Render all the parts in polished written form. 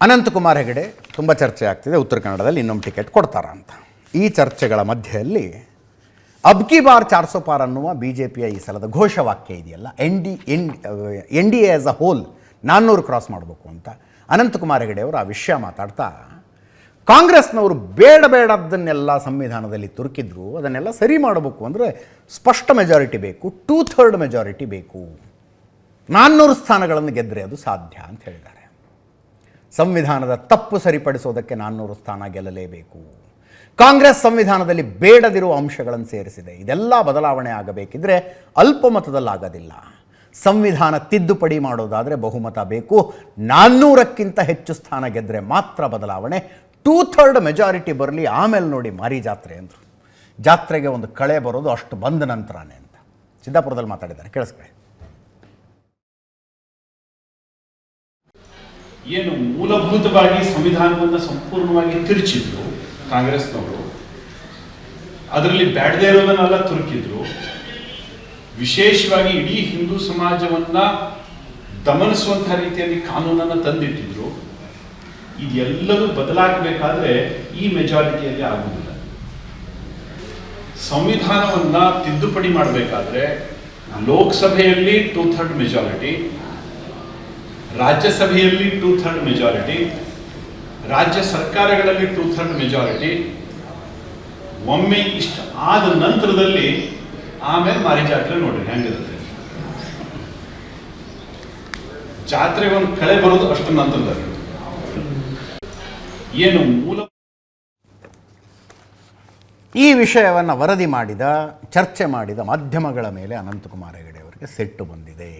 ಅನಂತಕುಮಾರ್ ಹೆಗಡೆ ತುಂಬ ಚರ್ಚೆ ಆಗ್ತಿದೆ, ಉತ್ತರ ಕನ್ನಡದಲ್ಲಿ ಇನ್ನೊಂದು ಟಿಕೆಟ್ ಕೊಡ್ತಾರ ಅಂತ. ಈ ಚರ್ಚೆಗಳ ಮಧ್ಯೆಯಲ್ಲಿ ಅಬ್ ಕಿ ಬಾರ್ 400 ಪಾರ್ ಅನ್ನುವ ಬಿ ಜೆ ಪಿಯ ಈ ಸಲದ ಘೋಷವಾಕ್ಯ ಇದೆಯಲ್ಲ, N D A as a hole 400 cross ಮಾಡಬೇಕು ಅಂತ ಅನಂತಕುಮಾರ್ ಹೆಗಡೆ ಅವರು ಆ ವಿಷಯ ಮಾತಾಡ್ತಾ, ಕಾಂಗ್ರೆಸ್ನವರು ಬೇಡದ್ದನ್ನೆಲ್ಲ ಸಂವಿಧಾನದಲ್ಲಿ ತುರುಕಿದ್ರು, ಅದನ್ನೆಲ್ಲ ಸರಿ ಮಾಡಬೇಕು ಅಂದರೆ ಸ್ಪಷ್ಟ ಮೆಜಾರಿಟಿ ಬೇಕು, 2/3 ಮೆಜಾರಿಟಿ ಬೇಕು, 400 ಸ್ಥಾನಗಳನ್ನು ಗೆದ್ದರೆ ಅದು ಸಾಧ್ಯ ಅಂತ ಹೇಳಿದ್ದಾರೆ. ಸಂವಿಧಾನದ ತಪ್ಪು ಸರಿಪಡಿಸೋದಕ್ಕೆ 400 ಸ್ಥಾನ ಗೆಲ್ಲಲೇಬೇಕು. ಕಾಂಗ್ರೆಸ್ ಸಂವಿಧಾನದಲ್ಲಿ ಬೇಡದಿರುವ ಅಂಶಗಳನ್ನು ಸೇರಿಸಿದೆ. ಇದೆಲ್ಲ ಬದಲಾವಣೆ ಆಗಬೇಕಿದ್ರೆ ಅಲ್ಪಮತದಲ್ಲಾಗೋದಿಲ್ಲ. ಸಂವಿಧಾನ ತಿದ್ದುಪಡಿ ಮಾಡೋದಾದರೆ ಬಹುಮತ ಬೇಕು. 400ಕ್ಕಿಂತ ಹೆಚ್ಚು ಸ್ಥಾನ ಗೆದ್ದರೆ ಮಾತ್ರ ಬದಲಾವಣೆ. 2/3 ಮೆಜಾರಿಟಿ ಬರಲಿ, ಆಮೇಲೆ ನೋಡಿ ಮಾರಿ ಜಾತ್ರೆ ಅಂದರು. ಜಾತ್ರೆಗೆ ಒಂದು ಕಳೆ ಬರೋದು ಅಷ್ಟು ಬಂದ ನಂತರನೇ ಅಂತ ಸಿದ್ದಾಪುರದಲ್ಲಿ ಮಾತಾಡಿದ್ದಾರೆ, ಕೇಳಿಸ್ಕೊಳ್ಳಿ. ಏನು ಮೂಲಭೂತವಾಗಿ ಸಂವಿಧಾನವನ್ನು ಸಂಪೂರ್ಣವಾಗಿ ತಿರುಚಿದ್ರು ಕಾಂಗ್ರೆಸ್ನವರು, ಅದರಲ್ಲಿ ಬ್ಯಾಡದೇ ಇರೋದನ್ನೆಲ್ಲ ತುರುಕಿದ್ರು, ವಿಶೇಷವಾಗಿ ಇಡೀ ಹಿಂದೂ ಸಮಾಜವನ್ನ ದಮನಿಸುವಂತಹ ರೀತಿಯಲ್ಲಿ ಕಾನೂನನ್ನು ತಂದಿಟ್ಟಿದ್ರು. ಇದೆಲ್ಲವೂ ಬದಲಾಗಬೇಕಾದ್ರೆ ಈ ಮೆಜಾರಿಟಿಯಲ್ಲಿ ಆಗುವುದಿಲ್ಲ. ಸಂವಿಧಾನವನ್ನ ತಿದ್ದುಪಡಿ ಮಾಡಬೇಕಾದ್ರೆ ಲೋಕಸಭೆಯಲ್ಲಿ 2/3 ಮೆಜಾರಿಟಿ, ರಾಜ್ಯಸಭೆಯಲ್ಲಿ 2/3 ಮೆಜಾರಿಟಿ, ರಾಜ್ಯ ಸರ್ಕಾರಗಳಲ್ಲಿ 2/3 ಮೆಜಾರಿಟಿ, ಒಮ್ಮೆ ಇಷ್ಟ ಆದ ನಂತರದಲ್ಲಿ ಆಮೇಲೆ ಮಾರಿ ಜಾತ್ರೆ ನೋಡ್ರಿ ಹೆಂಗಿರುತ್ತೆ. ಜಾತ್ರೆಗೆ ಒಂದು ಕಳೆ ಬರೋದು ಅಷ್ಟು ನಂತರದಲ್ಲಿ. ಏನು ಮೂಲ ಈ ವಿಷಯವನ್ನು ವರದಿ ಮಾಡಿದ, ಚರ್ಚೆ ಮಾಡಿದ ಮಾಧ್ಯಮಗಳ ಮೇಲೆ ಅನಂತಕುಮಾರ್ ಹೆಗಡೆ ಅವರಿಗೆ ಸಿಟ್ಟು ಬಂದಿದೆ.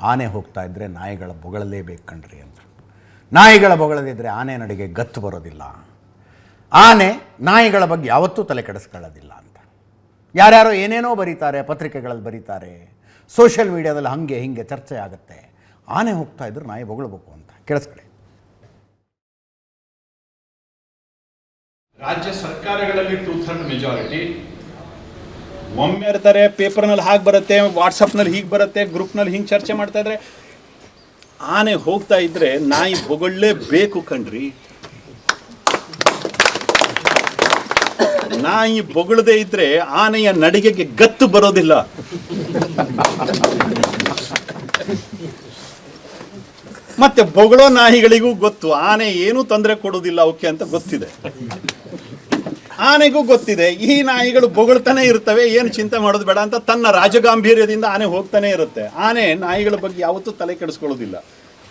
ಆನೆ ಹೋಗ್ತಾ ಇದ್ದರೆ ನಾಯಿಗಳ ಬೊಗಳಲೇಬೇಕು ಕಣ್ರಿ ಅಂತ. ನಾಯಿಗಳ ಬೊಗಳದಿದ್ದರೆ ಆನೆ ನಡಿಗೆ ಗತ್ತು ಬರೋದಿಲ್ಲ. ಆನೆ ನಾಯಿಗಳ ಬಗ್ಗೆ ಯಾವತ್ತೂ ತಲೆ ಕೆಡಿಸ್ಕೊಳ್ಳೋದಿಲ್ಲ ಅಂತ ಯಾರ್ಯಾರೋ ಏನೇನೋ ಬರೀತಾರೆ, ಪತ್ರಿಕೆಗಳಲ್ಲಿ ಬರೀತಾರೆ, ಸೋಷಿಯಲ್ ಮೀಡಿಯಾದಲ್ಲಿ ಹಾಗೆ ಹಿಂಗೆ ಚರ್ಚೆ ಆಗುತ್ತೆ. ಆನೆ ಹೋಗ್ತಾ ಇದ್ರು ನಾಯಿ ಬೊಗಳಬೇಕು ಅಂತ. ಕೇಳಿಸ್ಕೊಳ್ಳಿ. ರಾಜ್ಯ ಸರ್ಕಾರಗಳಲ್ಲಿ 2/3 ಮೆಜಾರಿಟಿ, ಒಮ್ಮೆ ಇರ್ತಾರೆ, ಪೇಪರ್ನಲ್ಲಿ ಹಾಗೆ ಬರುತ್ತೆ, ವಾಟ್ಸಪ್ನಲ್ಲಿ ಹೀಗೆ ಬರುತ್ತೆ, ಗ್ರೂಪ್ನಲ್ಲಿ ಹಿಂಗೆ ಚರ್ಚೆ ಮಾಡ್ತಾ ಇದ್ರೆ ಆನೆ ಹೋಗ್ತಾ ಇದ್ರೆ ನಾಯಿ ಬೊಗಳಲೇಬೇಕು ಕಣ್ರಿ. ನಾಯಿ ಬೊಗಳದೇ ಇದ್ರೆ ಆನೆಯ ನಡಿಗೆಗೆ ಗತ್ತು ಬರೋದಿಲ್ಲ. ಮತ್ತೆ ಬೊಗಳೋ ನಾಯಿಗಳಿಗೂ ಗೊತ್ತು ಆನೆ ಏನೂ ತೊಂದರೆ ಕೊಡೋದಿಲ್ಲ ಅವಕ್ಕೆ ಅಂತ ಗೊತ್ತಿದೆ. ಆನೆಗೂ ಗೊತ್ತಿದೆ ಈ ನಾಯಿಗಳು ಬೊಗಳ್ತಾನೆ ಇರ್ತವೆ, ಏನು ಚಿಂತೆ ಮಾಡೋದು ಬೇಡ ಅಂತ ತನ್ನ ರಾಜಗಾಂಭೀರ್ಯದಿಂದ ಆನೆ ಹೋಗ್ತಾನೆ ಇರುತ್ತೆ. ಆನೆ ನಾಯಿಗಳ ಬಗ್ಗೆ ಯಾವತ್ತೂ ತಲೆ ಕೆಡಿಸ್ಕೊಳ್ಳೋದಿಲ್ಲ.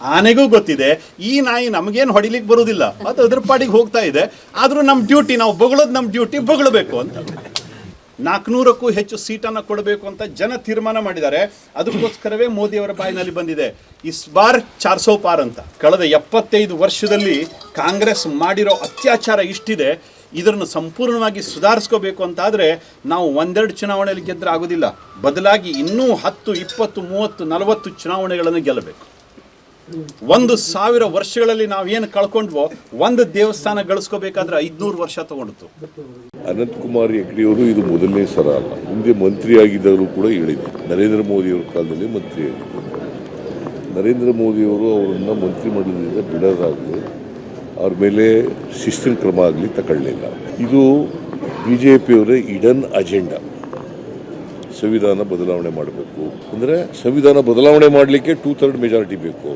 ಆನೆಗೂ ಗೊತ್ತಿದೆ ಈ ನಾಯಿ ನಮಗೇನು ಹೊಡಿಲಿಕ್ಕೆ ಬರೋದಿಲ್ಲ, ಅದು ಅದ್ರ ಪಾಡಿಗೆ ಹೋಗ್ತಾ ಇದೆ, ಆದರೂ ನಮ್ಮ ಡ್ಯೂಟಿ, ನಾವು ಬೊಗಳೋದು ನಮ್ಮ ಡ್ಯೂಟಿ, ಬೊಗಳಬೇಕು ಅಂತ. 400ಕ್ಕೂ ಹೆಚ್ಚು ಸೀಟನ್ನು ಕೊಡಬೇಕು ಅಂತ ಜನ ತೀರ್ಮಾನ ಮಾಡಿದ್ದಾರೆ. ಅದಕ್ಕೋಸ್ಕರವೇ ಮೋದಿಯವರ ಬಾಯಿನಲ್ಲಿ ಬಂದಿದೆ ಇಸ್ ಬಾರ್ 400 ಪಾರ್ ಅಂತ. ಕಳೆದ 75 ವರ್ಷದಲ್ಲಿ ಕಾಂಗ್ರೆಸ್ ಮಾಡಿರೋ ಅತ್ಯಾಚಾರ ಇಷ್ಟಿದೆ. ಇದನ್ನು ಸಂಪೂರ್ಣವಾಗಿ ಸುಧಾರಿಸ್ಕೋಬೇಕು ಅಂತಾದರೆ ನಾವು 1-2 ಚುನಾವಣೆಯಲ್ಲಿ ಗೆದ್ದರೆ ಆಗೋದಿಲ್ಲ, ಬದಲಾಗಿ ಇನ್ನೂ 10, 20, 30, 40 ಚುನಾವಣೆಗಳನ್ನು ಗೆಲ್ಲಬೇಕು. 1000 ವರ್ಷಗಳಲ್ಲಿ ನಾವೇನು ಕಳ್ಕೊಂಡ್ವೋ, ಒಂದು ದೇವಸ್ಥಾನ ಗಳಿಸ್ಕೋಬೇಕಾದ್ರೆ 500 ವರ್ಷ ತಗೊಂಡಿತು. ಅನಂತಕುಮಾರ್ ಹೆಗಡೆಯವರು ಇದು ಮೊದಲನೇ ಸಲ ಅಲ್ಲ, ಹಿಂದೆ ಮಂತ್ರಿ ಆಗಿದ್ದಾಗಲೂ ಕೂಡ ಹೇಳಿದ್ರು. ನರೇಂದ್ರ ಮೋದಿಯವರ ಕಾಲದಲ್ಲಿ ಮಂತ್ರಿ ಆಗಿದ್ದರು. ನರೇಂದ್ರ ಮೋದಿಯವರು ಅವರನ್ನು ಮಂತ್ರಿ ಮಂಡಲದಿಂದ ಬಿಡೋದಾಗಲಿ, ಅವ್ರ ಮೇಲೆ ಶಿಸ್ತಿನ ಕ್ರಮ ಆಗಲಿ ತಗೊಳ್ಳಲಿಲ್ಲ. ಇದು BJPಯವರ ಇಡನ್ ಅಜೆಂಡಾ. ಸಂವಿಧಾನ ಬದಲಾವಣೆ ಮಾಡಬೇಕು ಅಂದರೆ ಸಂವಿಧಾನ ಬದಲಾವಣೆ ಮಾಡಲಿಕ್ಕೆ 2/3 ಮೆಜಾರಿಟಿ ಬೇಕು.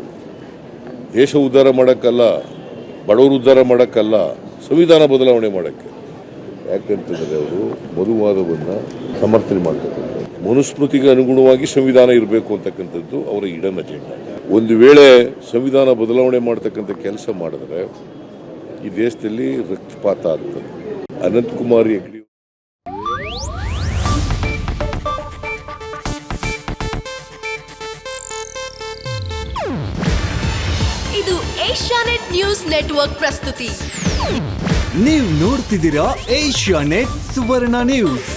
ದೇಶ ಉದ್ಧಾರ ಮಾಡೋಕ್ಕಲ್ಲ, ಬಡವರು ಉದ್ಧಾರ ಮಾಡೋಕ್ಕಲ್ಲ, ಸಂವಿಧಾನ ಬದಲಾವಣೆ ಮಾಡೋಕ್ಕೆ. ಯಾಕಂತಂದರೆ ಅವರು ಮನುವಾದವನ್ನು ಸಮರ್ಥನೆ ಮಾಡಬೇಕು, ಮನುಸ್ಮೃತಿಗೆ ಅನುಗುಣವಾಗಿ ಸಂವಿಧಾನ ಇರಬೇಕು ಅಂತಕ್ಕಂಥದ್ದು ಅವರ ಇಡನ್ ಅಜೆಂಡಾ. ಒಂದು ವೇಳೆ ಸಂವಿಧಾನ ಬದಲಾವಣೆ ಮಾಡ್ತಕ್ಕಂಥ ಕೆಲಸ ಮಾಡಿದ್ರೆ ಈ ದೇಶದಲ್ಲಿ ರಕ್ತಪಾತ ಆಗ್ತದೆ. ಅನಂತಕುಮಾರ್ ಹೆಗಡೆ ಇದು ಏಷ್ಯಾನೆಟ್ ನ್ಯೂಸ್ ನೆಟ್ವರ್ಕ್ ಪ್ರಸ್ತುತಿ. ನೀವು ನೋಡ್ತಿದ್ದೀರಾ ಏಷ್ಯಾನೆಟ್ ಸುವರ್ಣ ನ್ಯೂಸ್.